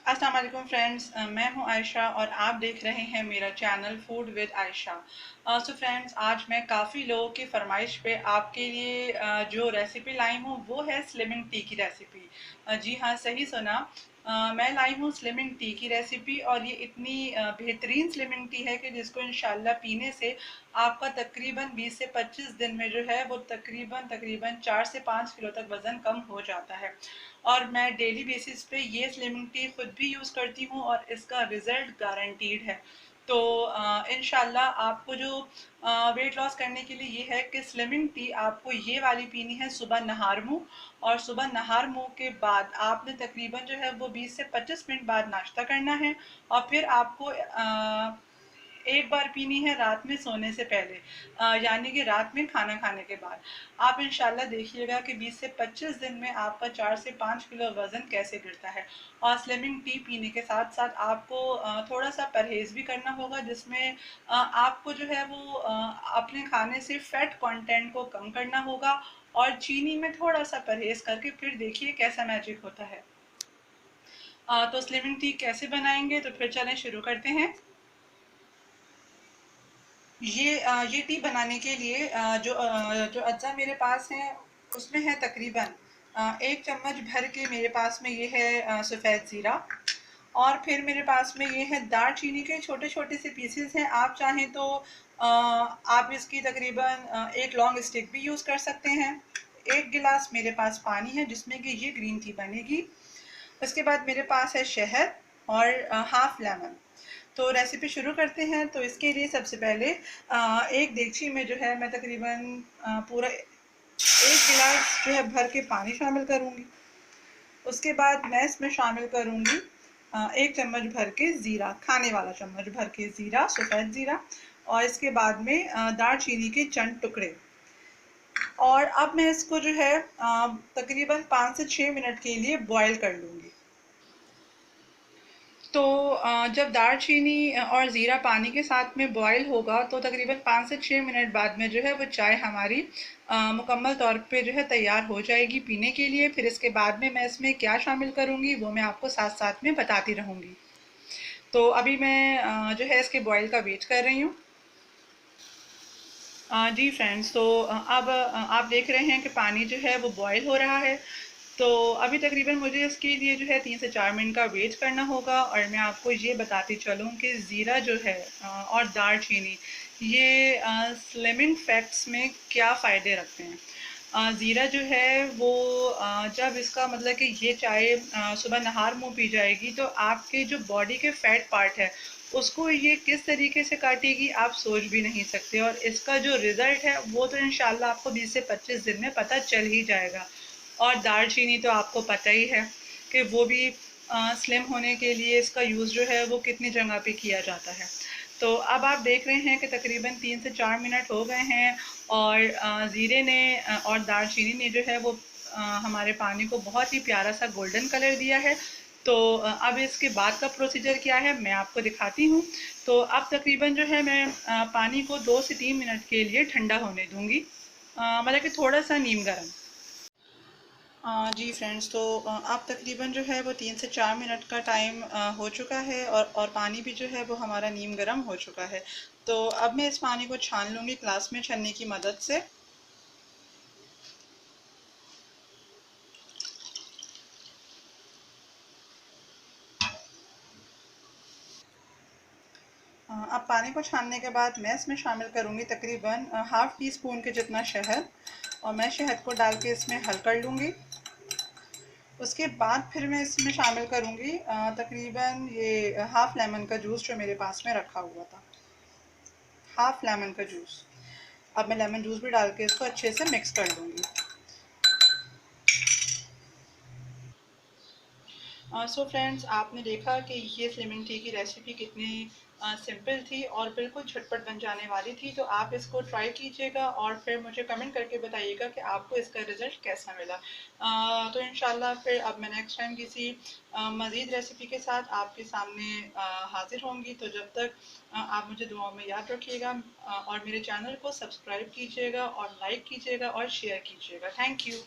अस्सलाम वालेकुम फ्रेंड्स, मैं हूं आयशा और आप देख रहे हैं मेरा channel food with Ayesha. So friends, आज मैं काफ़ी लोगों की फरमाइश पे आपके लिए जो रेसिपी लाई हूं वो है स्लिमिंग टी की रेसिपी। जी हाँ, सही सुना। मैं लाई हूँ स्लिमिंग टी की रेसिपी और ये इतनी बेहतरीन स्लिमिंग टी है कि जिसको इंशाल्लाह पीने से आपका तकरीबन 20 से 25 दिन में जो है वो तकरीबन तकरीबन 4 से 5 किलो तक वज़न कम हो जाता है। और मैं डेली बेसिस पे ये स्लिमिंग टी खुद भी यूज़ करती हूँ और इसका रिजल्ट गारंटीड है। तो इंशाल्लाह आपको जो वेट लॉस करने के लिए ये है कि स्लिमिंग टी आपको ये वाली पीनी है सुबह नहार मुँह। और सुबह नहार मुँह के बाद आपने तकरीबन जो है वो 20 से 25 मिनट बाद नाश्ता करना है। और फिर आपको एक बार पीनी है रात में सोने से पहले, यानी कि रात में खाना खाने के बाद। आप इंशाल्लाह देखिएगा कि 20 से 25 दिन में आपका 4 से 5 किलो वज़न कैसे गिरता है। और स्लिमिंग टी पीने के साथ साथ आपको थोड़ा सा परहेज़ भी करना होगा, जिसमें आपको जो है वो अपने खाने से फ़ैट कंटेंट को कम करना होगा और चीनी में थोड़ा सा परहेज़ करके फिर देखिए कैसा मैजिक होता है। तो स्लिमिंग टी कैसे बनाएंगे, तो फिर चलें शुरू करते हैं। ये टी बनाने के लिए जो अज्जा मेरे पास है उसमें है तकरीबन 1 चम्मच भर के मेरे पास में ये है सफ़ेद ज़ीरा। और फिर मेरे पास में ये है दालचीनी के छोटे छोटे से पीसेस हैं। आप चाहें तो आप इसकी तकरीबन एक लॉन्ग स्टिक भी यूज़ कर सकते हैं। 1 गिलास मेरे पास पानी है जिसमें कि ये ग्रीन टी बनेगी। उसके बाद मेरे पास है शहद और हाफ लेमन। तो रेसिपी शुरू करते हैं। तो इसके लिए सबसे पहले एक देगची में जो है मैं तकरीबन पूरा 1 गिलास जो है भर के पानी शामिल करूँगी। उसके बाद मैं इसमें शामिल करूँगी 1 चम्मच भर के ज़ीरा, खाने वाला चम्मच भर के ज़ीरा, सफ़ेद ज़ीरा। और इसके बाद में दालचीनी के चंद टुकड़े। और अब मैं इसको जो है तकरीबन 5 से 6 मिनट के लिए बॉयल कर लूँगी। तो जब दालचीनी और ज़ीरा पानी के साथ में बॉयल होगा तो तकरीबन 5 से 6 मिनट बाद में जो है वो चाय हमारी मुकम्मल तौर पे जो है तैयार हो जाएगी पीने के लिए। फिर इसके बाद में मैं इसमें क्या शामिल करूँगी वो मैं आपको साथ साथ में बताती रहूँगी। तो अभी मैं जो है इसके बॉयल का वेट कर रही हूँ। जी फ्रेंड्स, तो अब आप देख रहे हैं कि पानी जो है वो बॉयल हो रहा है। तो अभी तकरीबन मुझे इसके लिए जो है 3 से 4 मिनट का वेट करना होगा। और मैं आपको ये बताती चलूँ कि ज़ीरा जो है और दालचीनी ये स्लिमिंग फैक्ट्स में क्या फ़ायदे रखते हैं। ज़ीरा जो है वो जब इसका मतलब कि ये चाय सुबह नहार मुँह पी जाएगी तो आपके जो बॉडी के फैट पार्ट है उसको ये किस तरीके से काटेगी आप सोच भी नहीं सकते। और इसका जो रिज़ल्ट है वो तो इंशाल्लाह आपको 20 से 25 दिन में पता चल ही जाएगा। और दालचीनी तो आपको पता ही है कि वो भी स्लिम होने के लिए इसका यूज़ जो है वो कितनी जगह पे किया जाता है। तो अब आप देख रहे हैं कि तकरीबन 3 से 4 मिनट हो गए हैं और ज़ीरे ने और दालचीनी ने जो है वो हमारे पानी को बहुत ही प्यारा सा गोल्डन कलर दिया है। तो अब इसके बाद का प्रोसीजर क्या है मैं आपको दिखाती हूँ। तो अब तकरीबन जो है मैं पानी को 2 से 3 मिनट के लिए ठंडा होने दूँगी, मतलब कि थोड़ा सा नीम गर्म। जी फ्रेंड्स, तो अब तकरीबन जो है वो 3 से 4 मिनट का टाइम हो चुका है और पानी भी जो है वो हमारा नीम गर्म हो चुका है। तो अब मैं इस पानी को छान लूँगी ग्लास में छन्नी की मदद से। अब पानी को छानने के बाद मैं इसमें शामिल करूँगी तकरीबन हाफ़ टी स्पून के जितना शहद। और मैं शहद को डाल के इसमें हल कर लूँगी। उसके बाद फिर मैं इसमें शामिल करूँगी तकरीबन ये हाफ़ लेमन का जूस जो मेरे पास में रखा हुआ था, हाफ़ लेमन का जूस। अब मैं लेमन जूस भी डाल के इसको अच्छे से मिक्स कर लूँगी। सो फ्रेंड्स, आपने देखा कि ये स्लिमिंग टी की रेसिपी कितनी सिंपल थी और बिल्कुल झटपट बन जाने वाली थी। तो आप इसको ट्राई कीजिएगा और फिर मुझे कमेंट करके बताइएगा कि आपको इसका रिज़ल्ट कैसा मिला। तो इंशाल्लाह फिर अब मैं नेक्स्ट टाइम किसी मज़ीद रेसिपी के साथ आपके सामने हाज़िर होंगी। तो जब तक आप मुझे दुआओं में याद रखिएगा और मेरे चैनल को सब्सक्राइब कीजिएगा और लाइक कीजिएगा और शेयर कीजिएगा। Thank you.